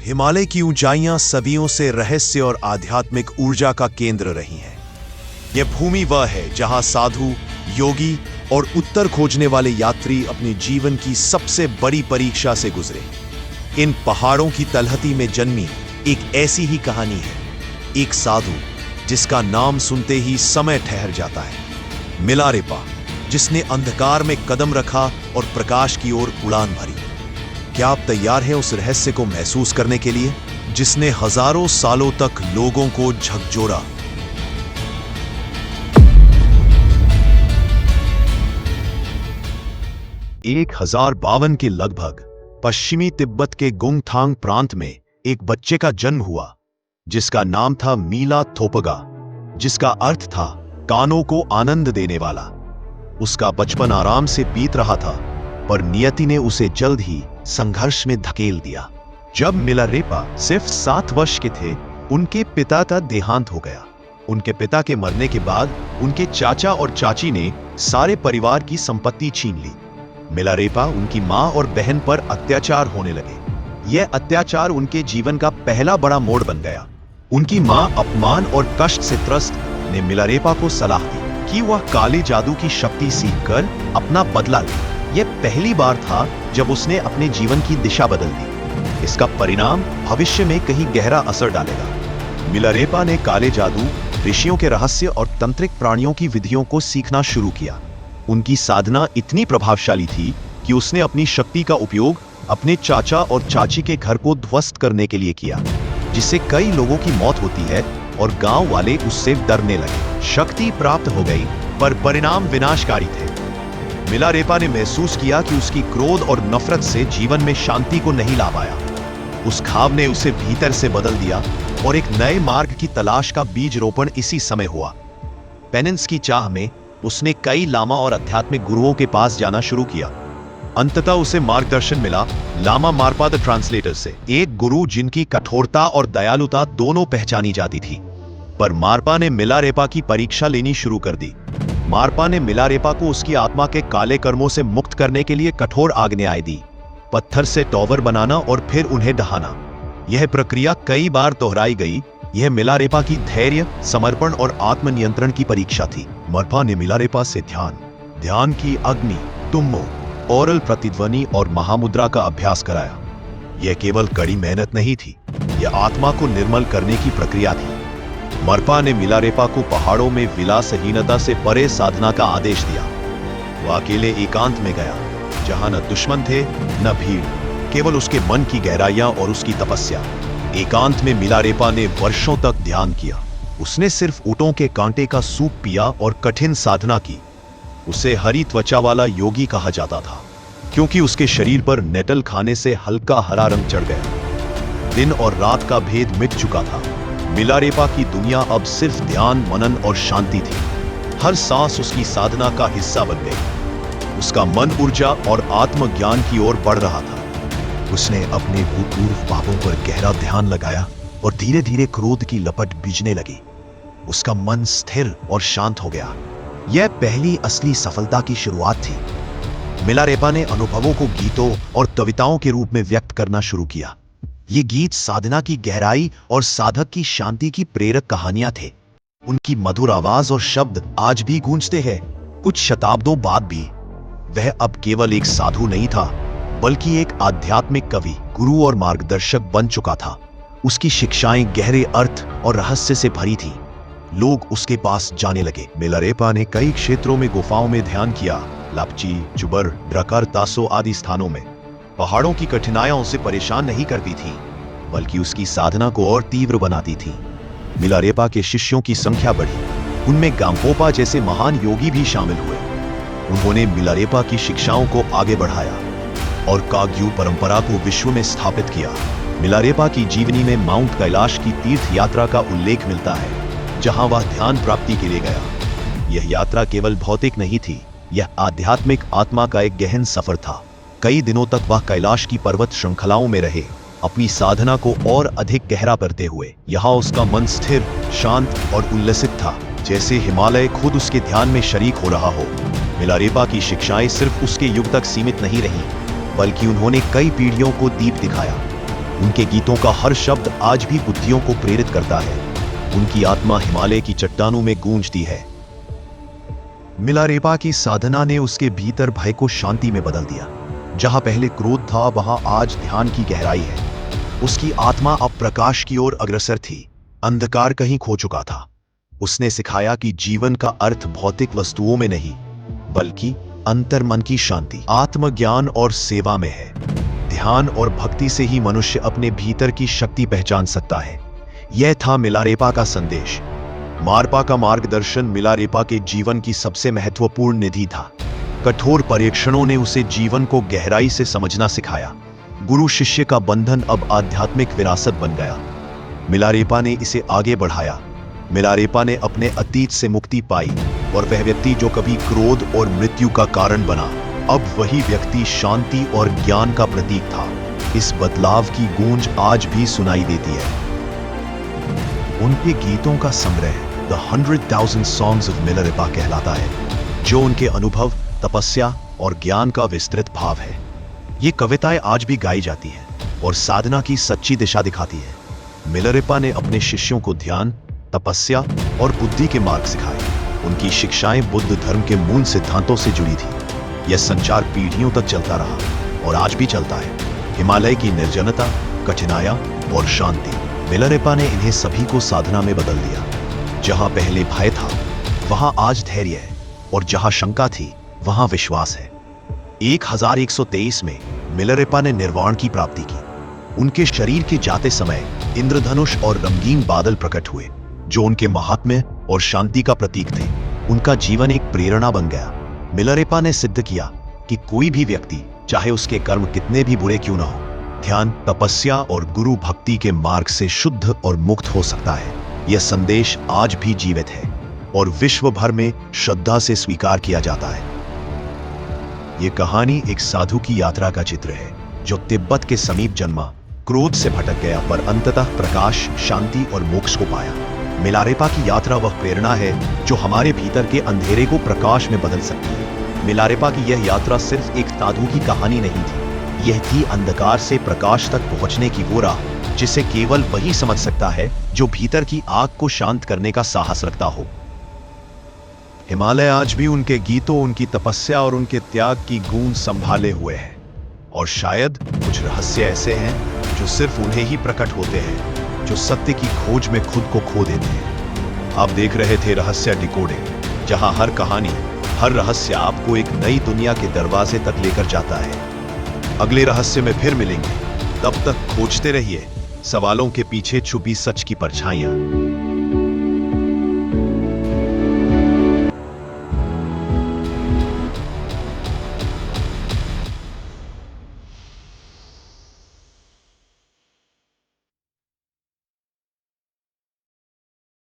हिमालय की ऊंचाइयां सदियों से रहस्य और आध्यात्मिक ऊर्जा का केंद्र रही हैं। यह भूमि वह है जहां साधु, योगी और उत्तर खोजने वाले यात्री अपने जीवन की सबसे बड़ी परीक्षा से गुजरे। इन पहाड़ों की तलहटी में जन्मी एक ऐसी ही कहानी है, एक साधु जिसका नाम सुनते ही समय ठहर जाता है, मिलारेपा, जिसने अंधकार में कदम रखा और प्रकाश की ओर उड़ान भरी। क्या आप तैयार हैं उस रहस्य को महसूस करने के लिए जिसने हजारों सालों तक लोगों को झकझोरा? एक 1052 के लगभग पश्चिमी तिब्बत के गुंगथांग प्रांत में एक बच्चे का जन्म हुआ जिसका नाम था मीला थोपगा, जिसका अर्थ था कानों को आनंद देने वाला। उसका बचपन आराम से बीत रहा था, पर नियति ने उसे जल्द ही संघर्ष में धकेल दिया। जब मिलारेपा सिर्फ 7 वर्ष के थे, उनके पिता का देहांत हो गया। उनके पिता के मरने के बाद उनके चाचा और चाची ने सारे परिवार की संपत्ति छीन ली। मिलारेपा उनकी मां और बहन पर अत्याचार होने लगे। यह अत्याचार उनके जीवन का पहला बड़ा मोड़ बन गया। उनकी मां अपमान और कष्ट से त्रस्त ने मिलारेपा को सलाह दी कि वह काले जादू की शक्ति सीखकर अपना बदला ले। यह पहली बार था जब उसने अपने जीवन की दिशा बदल दी। इसका परिणाम भविष्य में कहीं गहरा असर डालेगा। मिलारेपा ने काले जादू, ऋषियों के रहस्य और तंत्रिक प्राणियों की विधियों को सीखना शुरू किया। उनकी साधना इतनी प्रभावशाली थी कि उसने अपनी शक्ति का उपयोग अपने चाचा और चाची के घर को ध्वस्त करने के लिए किया, जिससे कई लोगों की मौत होती है और गांव वाले उससे डरने लगे। शक्ति प्राप्त हो गई, पर परिणाम विनाशकारी थे। मिलारेपा ने महसूस किया कि उसकी क्रोध और नफरत से जीवन में शांति को नहीं ला पाया। उस घाव ने उसे भीतर से बदल दिया और एक नए मार्ग की तलाश का बीज रोपण इसी समय हुआ। पेनेंस की चाह में उसने कई लामा और आध्यात्मिक गुरुओं के पास जाना शुरू किया। अंततः उसे मार्गदर्शन मिला लामा मारपा द ट्रांसलेटर से, एक गुरु जिनकी कठोरता और दयालुता दोनों पहचानी जाती थी। पर मारपा ने मिलारेपा की परीक्षा लेनी शुरू कर दी। मारपा ने मिलारेपा को उसकी आत्मा के काले कर्मों से मुक्त करने के लिए कठोर आज्ञाएं दी, पत्थर से टॉवर बनाना और फिर उन्हें ढहाना। यह प्रक्रिया कई बार दोहराई गई। यह मिलारेपा की धैर्य, समर्पण और आत्मनियंत्रण की परीक्षा थी। मारपा ने मिलारेपा से ध्यान की अग्नि, तुम्मो, ओरल प्रतिध्वनि और महामुद्रा का अभ्यास कराया। यह केवल कड़ी मेहनत नहीं थी, यह आत्मा को निर्मल करने की प्रक्रिया थी। मारपा ने मिलारेपा को पहाड़ों में विलासहीनता से परे साधना का आदेश दिया। वह अकेले एकांत में गया, जहां न दुश्मन थे न भीड़, केवल उसके मन की गहराइयां और उसकी तपस्या। एकांत में मिलारेपा ने वर्षों तक ध्यान किया। उसने सिर्फ ऊंटों के कांटे का सूप पिया और कठिन साधना की। उसे हरी त्वचा वाला योगी कहा जाता था, क्योंकि उसके शरीर पर नेटल खाने से हल्का हरा रंग चढ़ गया। दिन और रात का भेद मिट चुका था। मिलारेपा की दुनिया अब सिर्फ ध्यान, मनन और शांति थी। हर सांस उसकी साधना का हिस्सा बन गई। उसका मन ऊर्जा और आत्मज्ञान की ओर बढ़ रहा था। उसने अपने भूतपूर्व पापों पर गहरा ध्यान लगाया और धीरे धीरे क्रोध की लपट बीजने लगी। उसका मन स्थिर और शांत हो गया। यह पहली असली सफलता की शुरुआत थी। मिलारेपा ने अनुभवों को गीतों और कविताओं के रूप में व्यक्त करना शुरू किया। ये गीत साधना की गहराई और साधक की शांति की प्रेरक कहानियां थे। उनकी मधुर आवाज और शब्द आज भी गूंजते हैं। कुछ शताब्दों बाद भी वह अब केवल एक साधु नहीं था, बल्कि एक आध्यात्मिक कवि, गुरु और मार्गदर्शक बन चुका था। उसकी शिक्षाएं गहरे अर्थ और रहस्य से भरी थीं। लोग उसके पास जाने लगे। मिलारेपा ने कई क्षेत्रों में गुफाओं में ध्यान किया, लापची, चुबर, ड्रकर, तासो आदि स्थानों में। पहाड़ों की कठिनाइयां उसे परेशान नहीं करती थी, बल्कि उसकी साधना को और तीव्र बनाती थी। मिलारेपा के शिष्यों की संख्या बढ़ी। उनमें गांपोपा जैसे महान योगी भी शामिल हुए। उन्होंने मिलारेपा की शिक्षाओं को आगे बढ़ाया और काग्यू परंपरा को विश्व में स्थापित किया। मिलारेपा की जीवनी में माउंट कैलाश की तीर्थ यात्रा का उल्लेख मिलता है, जहां वह ध्यान प्राप्ति के लिए गया। यह यात्रा केवल भौतिक नहीं थी, यह आध्यात्मिक आत्मा का एक गहन सफर था। कई दिनों तक वह कैलाश की पर्वत श्रृंखलाओं में रहे, अपनी साधना को और अधिक गहरा करते हुए। यहाँ उसका मन स्थिर, शांत और उल्लसित था, जैसे हिमालय खुद उसके ध्यान में शरीक हो रहा हो। मिलारेपा की शिक्षाएं सिर्फ उसके युग तक सीमित नहीं रहीं, बल्कि उन्होंने कई पीढ़ियों को दीप दिखाया। उनके गीतों का हर शब्द आज भी बुद्धियों को प्रेरित करता है। उनकी आत्मा हिमालय की चट्टानों में गूंजती है। मिलारेपा की साधना ने उसके भीतर भय को शांति में बदल दिया। जहां पहले क्रोध था, वहां आज ध्यान की गहराई है। उसकी आत्मा अब प्रकाश की ओर अग्रसर थी। अंधकार कहीं खो चुका था। उसने सिखाया कि जीवन का अर्थ भौतिक वस्तुओं में नहीं, बल्कि अंतर्मन की शांति, आत्मज्ञान और सेवा में है। ध्यान और भक्ति से ही मनुष्य अपने भीतर की शक्ति पहचान सकता है। यह था मिलारेपा का संदेश। मारपा का मार्गदर्शन मिलारेपा के जीवन की सबसे महत्वपूर्ण निधि था। कठोर परीक्षणों ने उसे जीवन को गहराई से समझना सिखाया। गुरु शिष्य का बंधन अब आध्यात्मिक विरासत बन गया। मिलारेपा ने इसे आगे बढ़ाया। मिलारेपा ने अपने अतीत से मुक्ति पाई और वह व्यक्ति जो कभी क्रोध और मृत्यु का कारण बना, अब वही व्यक्ति शांति और ज्ञान का प्रतीक था। इस बदलाव की गूंज आज भी सुनाई देती है। उनके गीतों का संग्रह द 100,000 Songs of मिलारेपा कहलाता है, जो उनके अनुभव, तपस्या और ज्ञान का विस्तृत भाव है। ये कविताएं आज भी गाई जाती हैं और साधना की सच्ची दिशा दिखाती है। मिलारेपा ने अपने शिष्यों को ध्यान, तपस्या और बुद्धि के मार्ग सिखाए। उनकी शिक्षाएं बुद्ध धर्म के मूल सिद्धांतों से जुड़ी थी। यह संचार पीढ़ियों तक चलता रहा और आज भी चलता है। हिमालय की निर्जनता, कठिनाइयां और शांति, मिलारेपा ने इन्हें सभी को साधना में बदल दिया। जहां पहले भय था, वहां आज धैर्य है, और जहां शंका थी, वहां विश्वास है। 1123 में मिलारेपा ने निर्वाण की प्राप्ति की। उनके शरीर के जाते समय इंद्रधनुष और रंगीन बादल प्रकट हुए, जो उनके महात्म्य और शांति का प्रतीक थे। उनका जीवन एक प्रेरणा बन गया। मिलारेपा ने सिद्ध किया कि कोई भी व्यक्ति, चाहे उसके कर्म कितने भी बुरे क्यों न हो, ध्यान, तपस्या और गुरु भक्ति के मार्ग से शुद्ध और मुक्त हो सकता है। यह संदेश आज भी जीवित है और विश्व भर में श्रद्धा से स्वीकार किया जाता है। यह कहानी एक साधु की यात्रा का चित्र है, जो तिब्बत के समीप जन्मा, क्रोध से भटक गया, पर अंततः प्रकाश, शांति और मोक्ष को पाया। मिलारेपा की यात्रा वह प्रेरणा है जो हमारे भीतर के अंधेरे को प्रकाश में बदल सकती है। मिलारेपा की यह यात्रा सिर्फ एक साधु की कहानी नहीं थी, यह थी अंधकार से प्रकाश तक पहुंचने की वो राह, जिसे केवल वही समझ सकता है जो भीतर की आग को शांत करने का साहस रखता हो। हिमालय आज भी उनके गीतों, उनकी तपस्या और उनके त्याग की गूंज संभाले हुए है, और शायद कुछ रहस्य ऐसे हैं जो सिर्फ उन्हें ही प्रकट होते हैं, जो सत्य की खोज में खुद को खो देते हैं। आप देख रहे थे रहस्य डिकोडिंग, जहां हर कहानी, हर रहस्य आपको एक नई दुनिया के दरवाजे तक लेकर जाता है। अगले रहस्य में फिर मिलेंगे। तब तक खोजते रहिए सवालों के पीछे छुपी सच की परछाइयां।